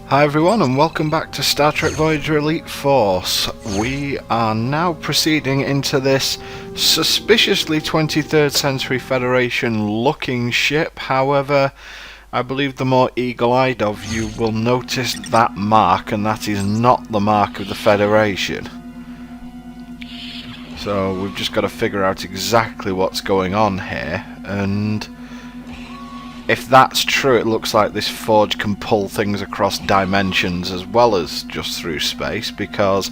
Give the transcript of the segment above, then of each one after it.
Hi everyone and welcome back to Star Trek Voyager Elite Force. We are now proceeding into this suspiciously 23rd century Federation looking ship. However, I believe the more eagle-eyed of you will notice that mark, and that is not the mark of the Federation. So we've just got to figure out exactly what's going on here, and if that's true, it looks like this forge can pull things across dimensions as well as just through space, because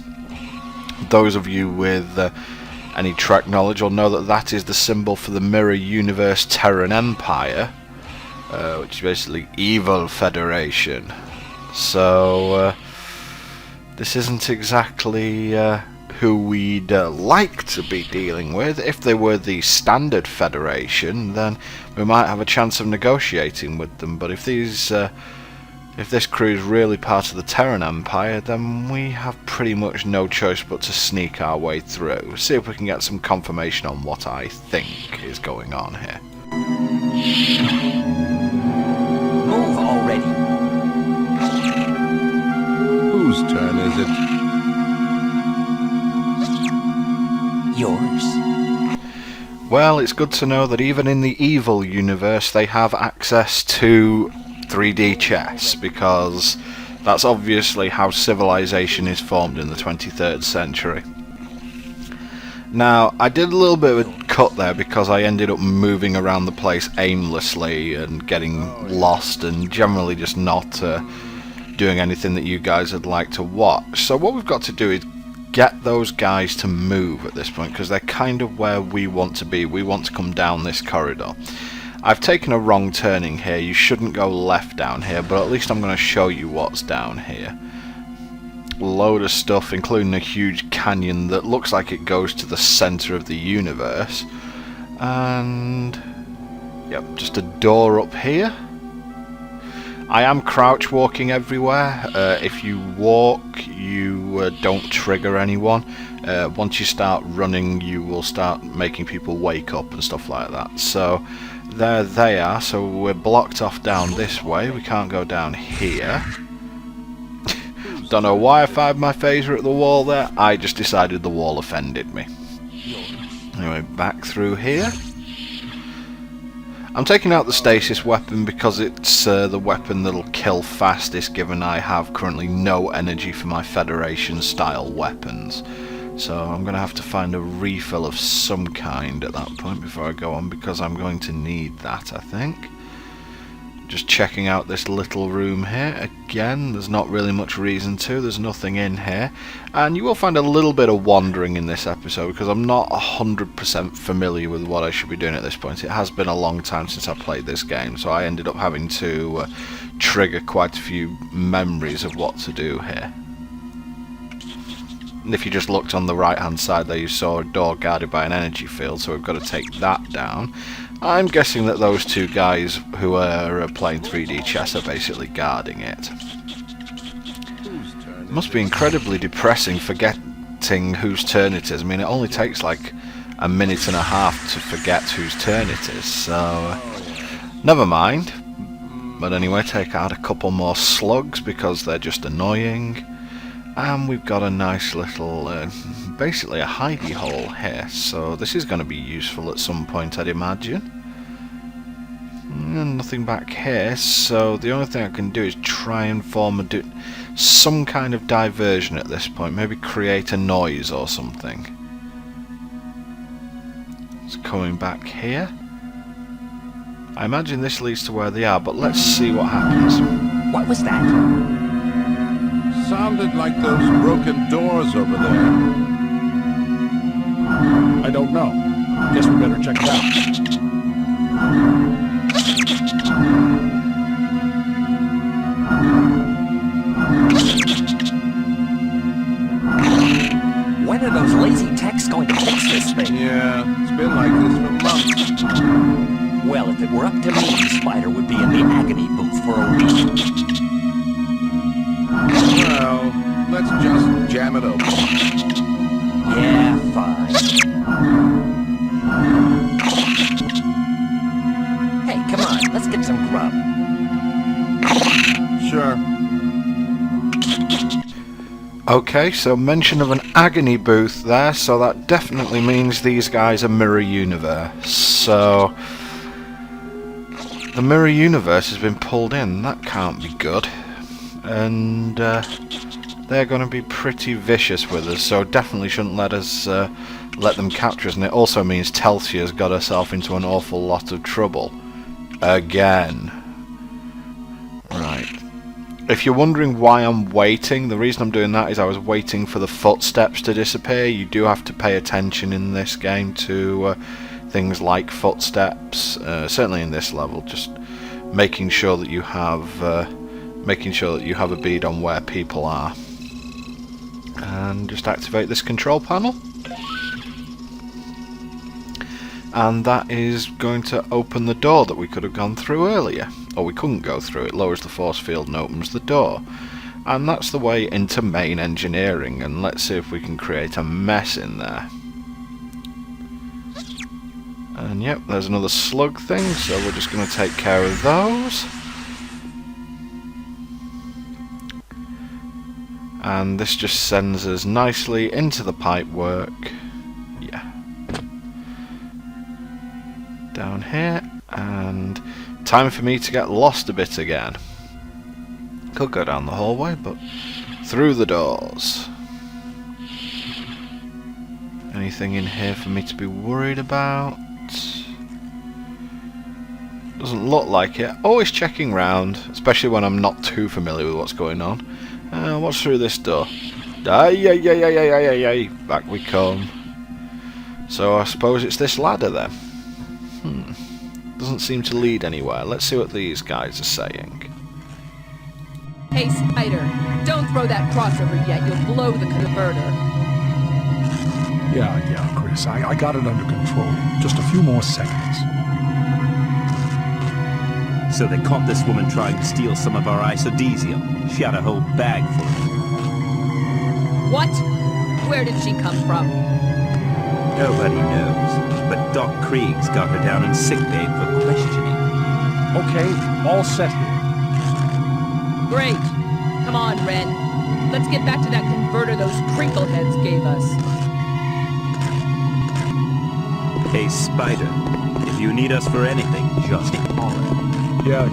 those of you with any Trek knowledge will know that that is the symbol for the Mirror Universe Terran Empire, which is basically Evil Federation. So this isn't exactly who we'd like to be dealing with. If they were the standard Federation, then we might have a chance of negotiating with them, but if this crew is really part of the Terran Empire, then we have pretty much no choice but to sneak our way through. See if we can get some confirmation on what I think is going on here. Move already. Whose turn is it? Yours. Well, it's good to know that even in the evil universe they have access to 3D chess, because that's obviously how civilization is formed in the 23rd century. Now, I did a little bit of a cut there because I ended up moving around the place aimlessly and getting lost and generally just not doing anything that you guys would like to watch. So what we've got to do is get those guys to move at this point, because they're kind of where we want to be. We want to come down this corridor. I've taken a wrong turning here. You shouldn't go left down here, but at least I'm going to show you what's down here. Load of stuff, including a huge canyon that looks like it goes to the center of the universe. And yep, just a door up here. I am crouch walking everywhere. If you walk, you don't trigger anyone. Once you start running, you will start making people wake up and stuff like that. So there they are. So we're blocked off down this way. We can't go down here. Don't know why I fired my phaser at the wall there. I just decided the wall offended me. Anyway, back through here. I'm taking out the stasis weapon because it's the weapon that'll kill fastest, given I have currently no energy for my Federation style weapons. So I'm going to have to find a refill of some kind at that point before I go on, because I'm going to need that, I think. Just checking out this little room here. Again, there's not really much reason to. There's nothing in here. And you will find a little bit of wandering in this episode, because I'm not 100% familiar with what I should be doing at this point. It has been a long time since I played this game, so I ended up having to trigger quite a few memories of what to do here. And if you just looked on the right hand side there, you saw a door guarded by an energy field, so we've got to take that down. I'm guessing that those two guys who are playing 3D chess are basically guarding it. It must be incredibly depressing forgetting whose turn it is. I mean, it only takes like a minute and a half to forget whose turn it is, so never mind. But anyway, take out a couple more slugs because they're just annoying. And we've got a nice little, basically a hidey hole here, so this is going to be useful at some point, I'd imagine. And nothing back here, so the only thing I can do is try and form some kind of diversion at this point, maybe create a noise or something. It's coming back here. I imagine this leads to where they are, but let's see what happens. What was that? Sounded like those broken doors over there. I don't know. Guess we better check it out. When are those lazy techs going to fix this thing? Yeah, it's been like this for months. Well, if it were up to me, Spider would be in the agony booth for a week. Well, let's just jam it open. Yeah, fine. Hey, come on, let's get some grub. Sure. Okay, so mention of an agony booth there, so that definitely means these guys are mirror universe. So the mirror universe has been pulled in. That can't be good. And they're going to be pretty vicious with us, so definitely shouldn't let them capture us. And it also means Telsia's got herself into an awful lot of trouble again. Right. If you're wondering why I'm waiting, the reason I'm doing that is I was waiting for the footsteps to disappear. You do have to pay attention in this game to things like footsteps. Certainly in this level, just making sure that you have a bead on where people are. And just activate this control panel. And that is going to open the door that we could have gone through earlier. Or we couldn't go through. It lowers the force field and opens the door. And that's the way into main engineering. And let's see if we can create a mess in there. And yep, there's another slug thing, so we're just going to take care of those. And this just sends us nicely into the pipe work. Yeah. Down here, and time for me to get lost a bit again. Could go down the hallway, but through the doors. Anything in here for me to be worried about? Doesn't look like it. Always checking round, especially when I'm not too familiar with what's going on. What's through this door? Back we come. So I suppose it's this ladder then. Doesn't seem to lead anywhere. Let's see what these guys are saying. Hey, Spider, don't throw that crossover yet. You'll blow the converter. Yeah, Chris. I got it under control. Just a few more seconds. So they caught this woman trying to steal some of our isodesium. She had a whole bag full of it. What? Where did she come from? Nobody knows. But Doc Krieg's got her down in sickbay for questioning. Okay, all set here. Great. Come on, Ren. Let's get back to that converter those crinkleheads gave us. Hey, Spider, if you need us for anything, just holler. Yeah.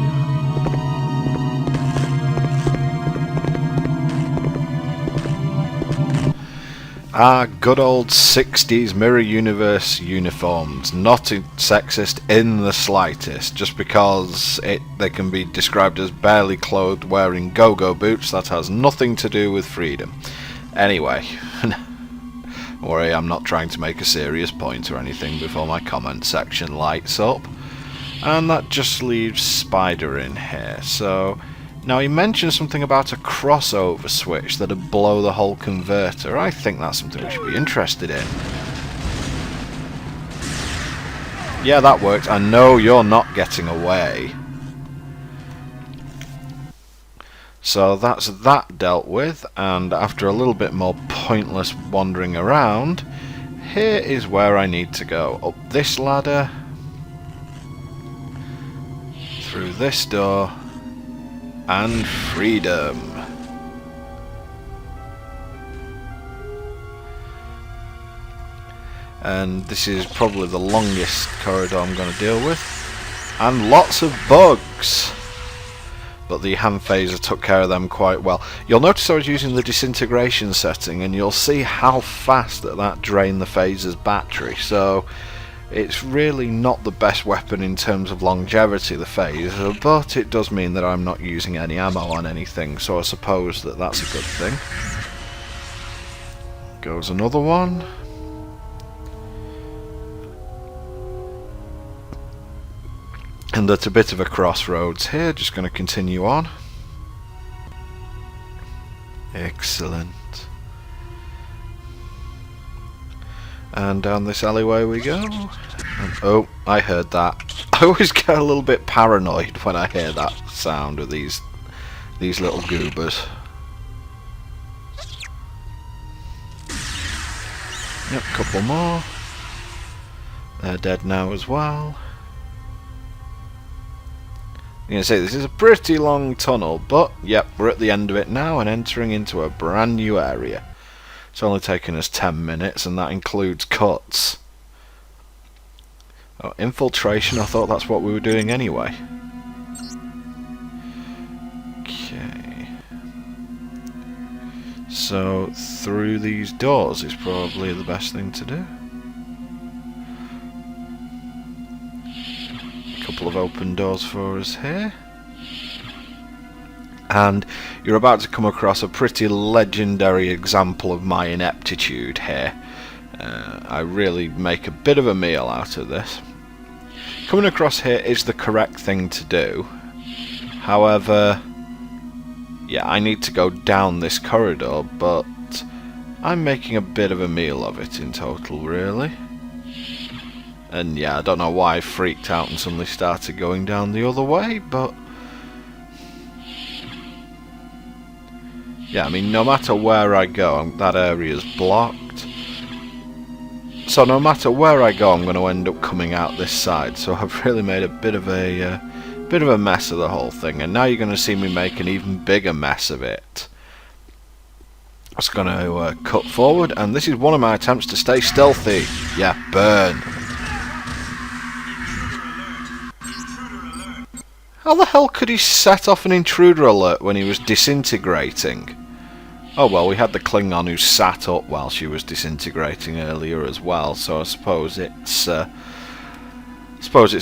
Ah, good old 60s Mirror Universe uniforms. Not sexist in the slightest. Just because they can be described as barely clothed wearing go-go boots, that has nothing to do with freedom. Anyway, don't worry, I'm not trying to make a serious point or anything before my comment section lights up. And that just leaves Spider in here. So now he mentioned something about a crossover switch that'd blow the whole converter. I think that's something we should be interested in. Yeah, that worked. I know you're not getting away. So that's that dealt with, and after a little bit more pointless wandering around, here is where I need to go. Up this ladder, through this door, and freedom. And this is probably the longest corridor I'm going to deal with, and lots of bugs. But the hand phaser took care of them quite well. You'll notice I was using the disintegration setting, and you'll see how fast that drained the phaser's battery. So it's really not the best weapon in terms of longevity, the phaser, but it does mean that I'm not using any ammo on anything, so I suppose that's a good thing. Goes another one. And at a bit of a crossroads here, just going to continue on. Excellent. And down this alleyway we go. And, oh, I heard that. I always get a little bit paranoid when I hear that sound of these little goobers. Yep, couple more. They're dead now as well. You can see this is a pretty long tunnel, but yep, we're at the end of it now and entering into a brand new area. It's only taken us 10 minutes, and that includes cuts. Oh, infiltration, I thought that's what we were doing anyway. Okay. So, through these doors is probably the best thing to do. A couple of open doors for us here. And you're about to come across a pretty legendary example of my ineptitude here. I really make a bit of a meal out of this. Coming across here is the correct thing to do. However, yeah, I need to go down this corridor, but I'm making a bit of a meal of it in total, really. And yeah, I don't know why I freaked out and suddenly started going down the other way, but yeah, I mean, no matter where I go, that area's blocked. So no matter where I go, I'm going to end up coming out this side. So I've really made a bit of a mess of the whole thing, and now you're going to see me make an even bigger mess of it. I'm just going to cut forward, and this is one of my attempts to stay stealthy. Yeah, burn. How the hell could he set off an intruder alert when he was disintegrating? Oh well, we had the Klingon who sat up while she was disintegrating earlier as well, so I suppose it's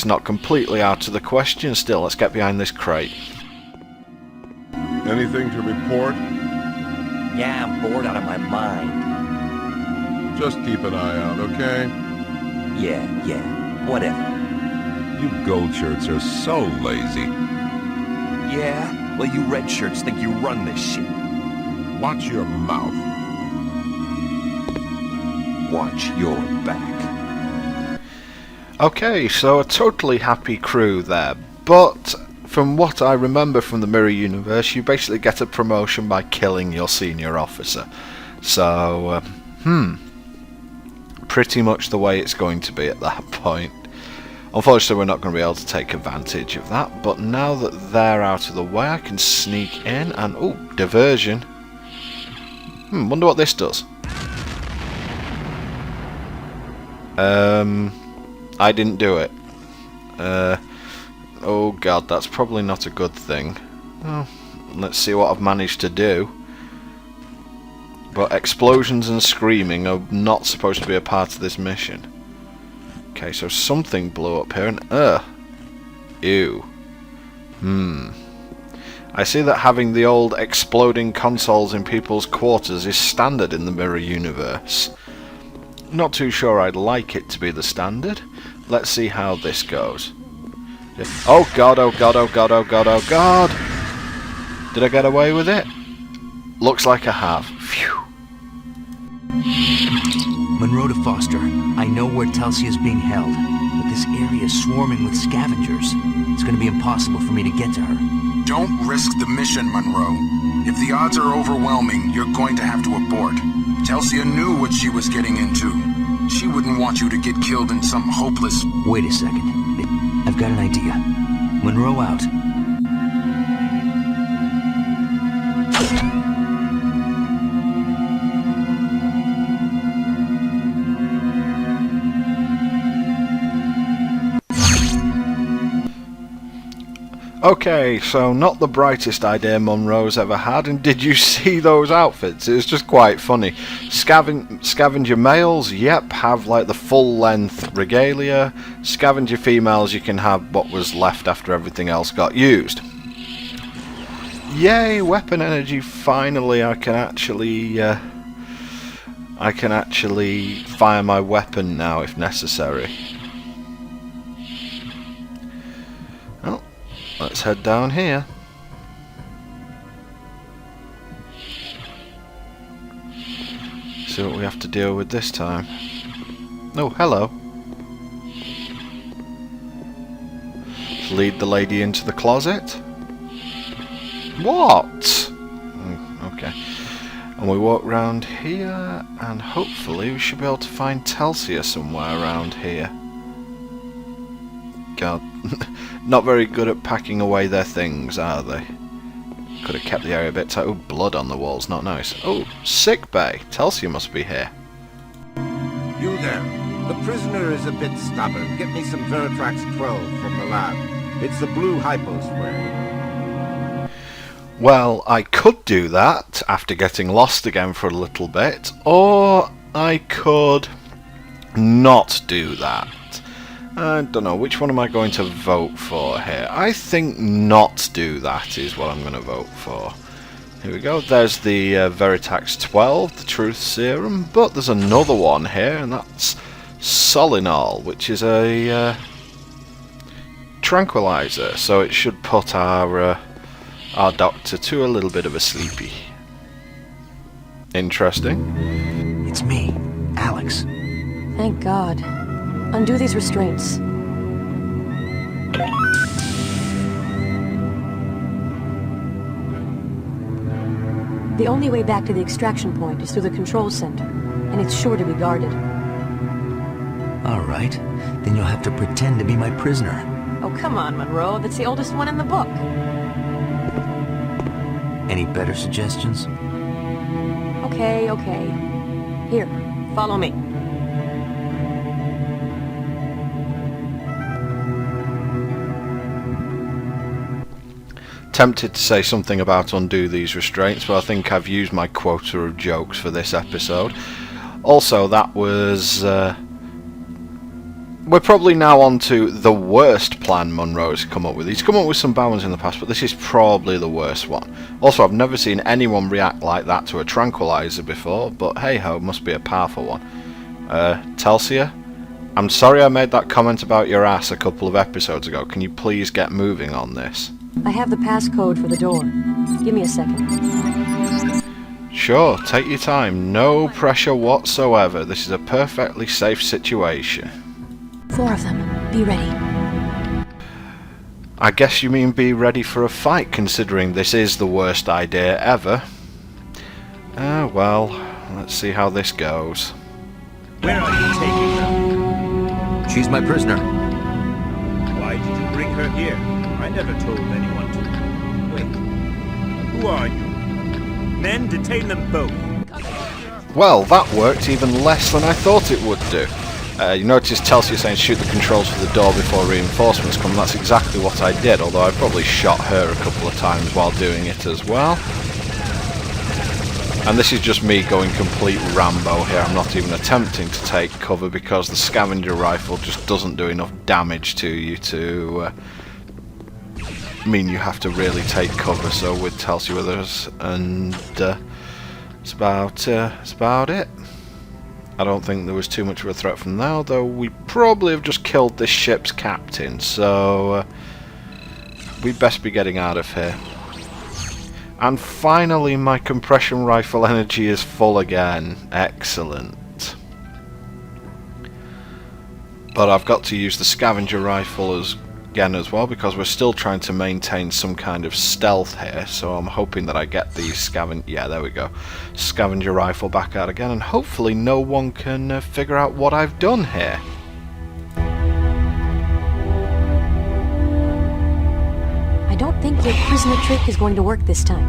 not completely out of the question still. Let's get behind this crate. Anything to report? Yeah, I'm bored out of my mind. Just keep an eye out, okay? Yeah, whatever. You gold shirts are so lazy. Yeah? Well, you red shirts think you run this shit. Watch your mouth. Watch your back. Okay, so a totally happy crew there, but from what I remember from the Mirror Universe, you basically get a promotion by killing your senior officer. So, pretty much the way it's going to be at that point. Unfortunately, we're not going to be able to take advantage of that, but now that they're out of the way, I can sneak in and, ooh, diversion. Wonder what this does. I didn't do it. Oh god, that's probably not a good thing. Well, let's see what I've managed to do. But explosions and screaming are not supposed to be a part of this mission. Okay, so something blew up here and ew. I see that having the old exploding consoles in people's quarters is standard in the Mirror Universe. Not too sure I'd like it to be the standard. Let's see how this goes. Oh god, oh god, oh god, oh god, oh god! Did I get away with it? Looks like I have. Phew. Monroe to Foster. I know where Telsia is being held, but this area is swarming with scavengers. It's going to be impossible for me to get to her. Don't risk the mission, Monroe. If the odds are overwhelming, you're going to have to abort. Telsia knew what she was getting into. She wouldn't want you to get killed in some hopeless... Wait a second. I've got an idea. Monroe out. Okay, so not the brightest idea Monroe's ever had, and did you see those outfits? It was just quite funny. Scavenger males, yep, have like the full length regalia. Scavenger females, you can have what was left after everything else got used. Yay, weapon energy, finally I can actually fire my weapon now if necessary. Well, let's head down here. See what we have to deal with this time. Oh, hello. Lead the lady into the closet. What? Okay. And we walk round here, and hopefully we should be able to find Telsia somewhere around here. God. Not very good at packing away their things, are they? Could have kept the area a bit tight. Oh, blood on the walls, not nice. Oh, sickbay. Telsia must be here. You there. The prisoner is a bit stubborn. Get me some Veritrax 12 from the lab. It's the blue hypo spray. Well, I could do that after getting lost again for a little bit, or I could not do that. I don't know, which one am I going to vote for here? I think not do that is what I'm going to vote for. Here we go, there's the Veritax 12, the Truth Serum, but there's another one here, and that's Solinol, which is a tranquilizer, so it should put our doctor to a little bit of a sleepy. Interesting. It's me, Alex. Thank God. Undo these restraints. The only way back to the extraction point is through the control center, and it's sure to be guarded. Alright, then you'll have to pretend to be my prisoner. Oh, come on, Monroe. That's the oldest one in the book. Any better suggestions? Okay. Here, follow me. Tempted to say something about undo these restraints, but I think I've used my quota of jokes for this episode. Also, that was... we're probably now on to the worst plan Monroe's come up with. He's come up with some bad ones in the past, but this is probably the worst one. Also, I've never seen anyone react like that to a tranquilizer before, but hey-ho, must be a powerful one. Telsia? I'm sorry I made that comment about your ass a couple of episodes ago. Can you please get moving on this? I have the passcode for the door. Give me a second. Sure, take your time. No pressure whatsoever. This is a perfectly safe situation. 4 of them. Be ready. I guess you mean be ready for a fight, considering this is the worst idea ever. Well, let's see how this goes. Where are you taking her? She's my prisoner. Why did you bring her here? I never told anyone to. Wait. Who are you? Men, detain them both. Well, that worked even less than I thought it would do. You notice Telsia saying shoot the controls for the door before reinforcements come. That's exactly what I did, although I probably shot her a couple of times while doing it as well. And this is just me going complete Rambo here. I'm not even attempting to take cover because the Scavenger rifle just doesn't do enough damage to you to mean you have to really take cover. So with Telsia with us, and it's about it. I don't think there was too much of a threat from now, though we probably have just killed this ship's captain, so we'd best be getting out of here. And finally my compression rifle energy is full again. Excellent. But I've got to use the Scavenger rifle again as well, because we're still trying to maintain some kind of stealth here, so I'm hoping that I get the Scavenger rifle back out again, and hopefully no one can figure out what I've done here. I don't think your prisoner trick is going to work this time.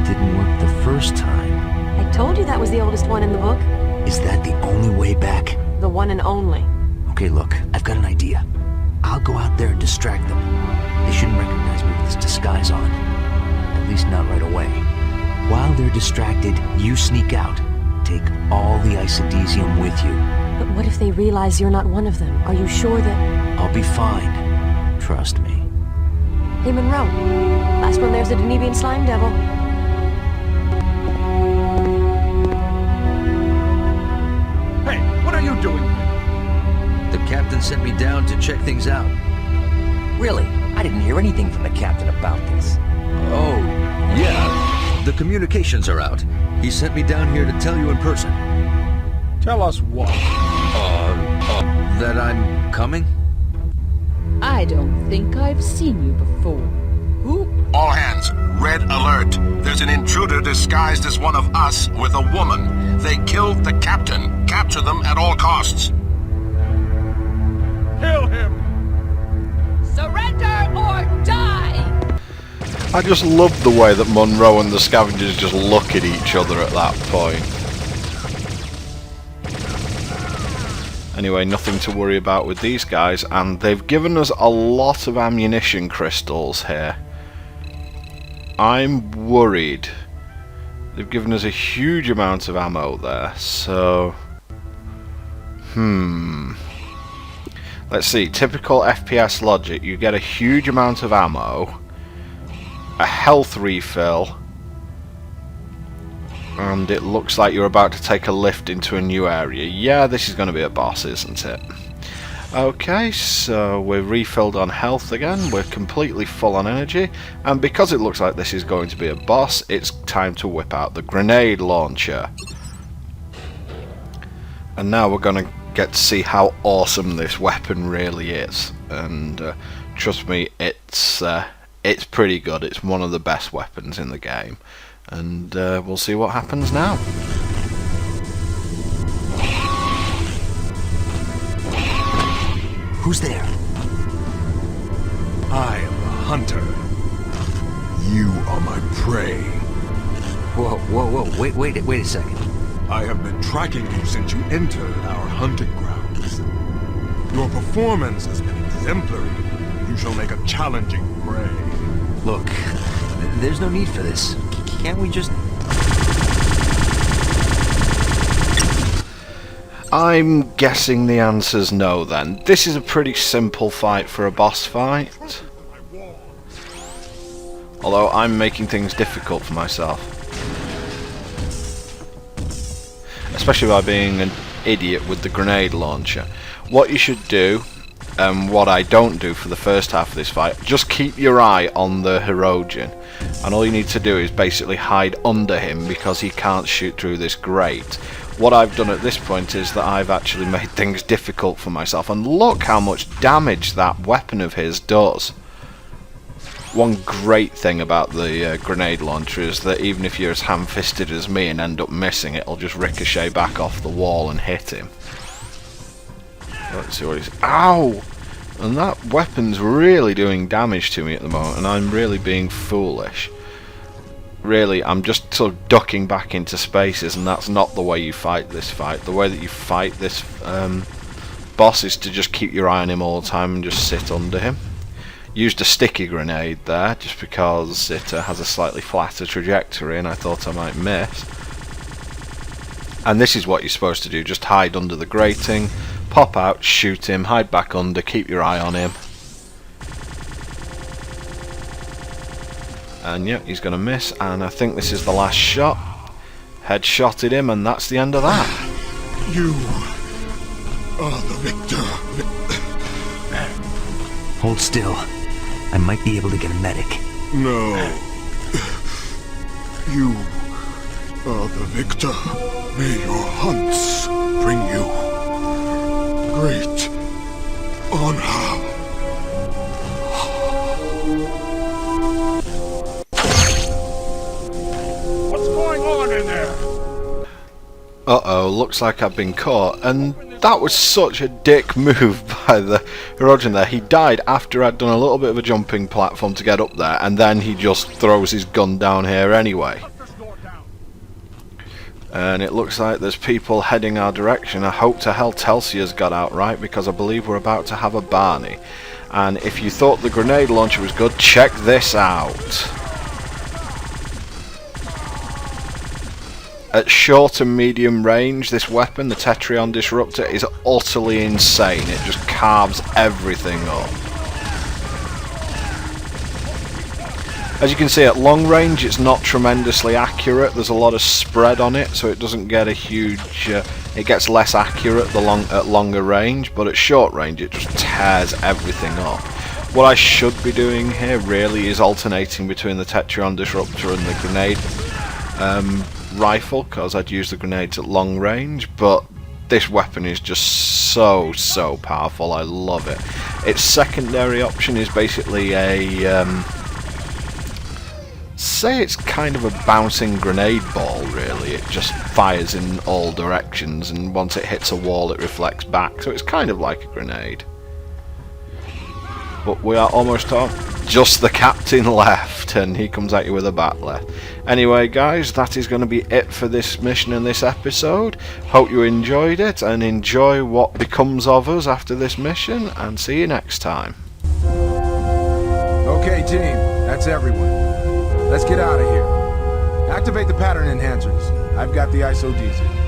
It didn't work the first time. I told you that was the oldest one in the book. Is that the only way back? The one and only. Okay, look, I've got an idea. I'll go out there and distract them. They shouldn't recognize me with this disguise on. At least not right away. While they're distracted, you sneak out. Take all the isodesium with you. But what if they realize you're not one of them? Are you sure that... I'll be fine. Trust me. Hey, Monroe. Last one there's a Denebian slime devil. Hey, what are you doing? The captain sent me down to check things out. Really? I didn't hear anything from the captain about this. Oh, yeah. The communications are out. He sent me down here to tell you in person. Tell us what? That I'm coming? I don't think I've seen you before. Who? All hands, red alert. There's an intruder disguised as one of us with a woman. They killed the captain. Capture them at all costs. Kill him! Surrender or die! I just love the way that Monroe and the Scavengers just look at each other at that point. Anyway, nothing to worry about with these guys, and they've given us a lot of ammunition crystals here. I'm worried. They've given us a huge amount of ammo there, so... Let's see, typical FPS logic, you get a huge amount of ammo, a health refill, and it looks like you're about to take a lift into a new area. Yeah, this is going to be a boss, isn't it? Okay, so we're refilled on health again, we're completely full on energy, and because it looks like this is going to be a boss, it's time to whip out the grenade launcher. And now we're going to get to see how awesome this weapon really is, and trust me, it's pretty good. It's one of the best weapons in the game, and we'll see what happens now. Who's there? I am the hunter. You are my prey. Whoa, wait a second. I have been tracking you since you entered our hunting grounds. Your performance has been exemplary. You shall make a challenging prey. Look, there's no need for this. Can't we just... I'm guessing the answer's no then. This is a pretty simple fight for a boss fight. Although I'm making things difficult for myself. Especially by being an idiot with the grenade launcher. What you should do, and what I don't do for the first half of this fight, just keep your eye on the Hirogen. And all you need to do is basically hide under him because he can't shoot through this grate. What I've done at this point is that I've actually made things difficult for myself, and look how much damage that weapon of his does. One great thing about the grenade launcher is that even if you're as ham-fisted as me and end up missing, it'll just ricochet back off the wall and hit him. Let's see what he's... Ow! And that weapon's really doing damage to me at the moment, and I'm really being foolish. Really, I'm just sort of ducking back into spaces, and that's not the way you fight this fight. The way that you fight this boss is to just keep your eye on him all the time and just sit under him. Used a sticky grenade there, just because it has a slightly flatter trajectory and I thought I might miss. And this is what you're supposed to do, just hide under the grating, pop out, shoot him, hide back under, keep your eye on him. And yeah, he's going to miss, and I think this is the last shot. Headshotted him, and that's the end of that. You are the victor. Hold still. I might be able to get a medic. No. You are the victor. May your hunts bring you great honor. Uh-oh, looks like I've been caught, and that was such a dick move by the Hirogen there. He died after I'd done a little bit of a jumping platform to get up there, and then he just throws his gun down here anyway. And it looks like there's people heading our direction. I hope to hell Telsia's got out right, because I believe we're about to have a Barney. And if you thought the grenade launcher was good, check this out. At short and medium range, this weapon, the Tetrion Disruptor, is utterly insane. It just carves everything up. As you can see, at long range it's not tremendously accurate. There's a lot of spread on it, so it doesn't get a huge... it gets less accurate at longer range, but at short range it just tears everything up. What I should be doing here really is alternating between the Tetrion Disruptor and the grenade rifle, because I'd use the grenades at long range, but this weapon is just so powerful. I love it. Its secondary option is basically a say it's kind of a bouncing grenade ball really. It just fires in all directions, and once it hits a wall it reflects back, so it's kind of like a grenade. but we are almost home. Just the captain left, and he comes at you with a battler. Anyway, guys, that is going to be it for this mission and this episode. Hope you enjoyed it, and enjoy what becomes of us after this mission, and see you next time. Okay, team, that's everyone. Let's get out of here. Activate the pattern enhancers. I've got the ISO-DC.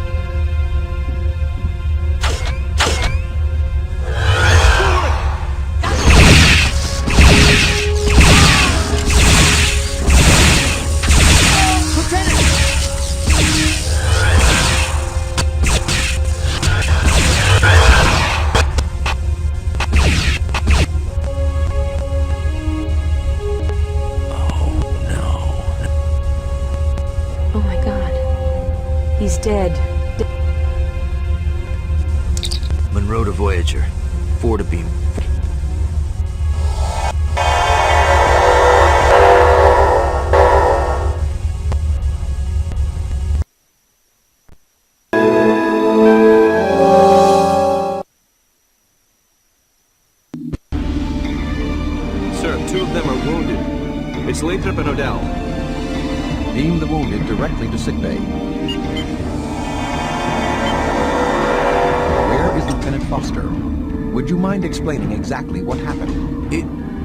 He's dead. Monroe to Voyager. 4 to beam. Sir, 2 of them are wounded. It's Lathrop and Odell. Beam the wounded directly to sickbay. Where is Lieutenant Foster? Would you mind explaining exactly what happened?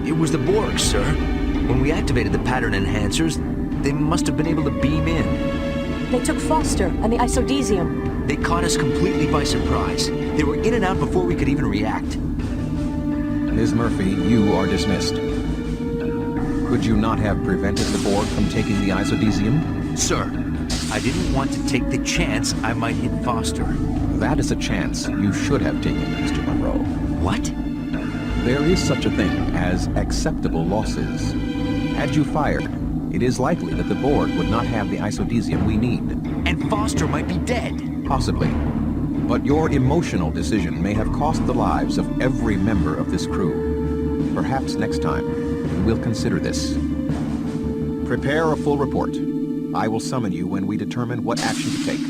It was the Borg, sir. When we activated the pattern enhancers, they must have been able to beam in. They took Foster and the isodesium. They caught us completely by surprise. They were in and out before we could even react. Ms. Murphy, you are dismissed. Could you not have prevented the Borg from taking the isodesium? Sir, I didn't want to take the chance I might hit Foster. That is a chance you should have taken, Mr. Monroe. What? There is such a thing as acceptable losses. Had you fired, it is likely that the Borg would not have the isodesium we need. And Foster might be dead. Possibly. But your emotional decision may have cost the lives of every member of this crew. Perhaps next time, we'll consider this. Prepare a full report. I will summon you when we determine what action to take.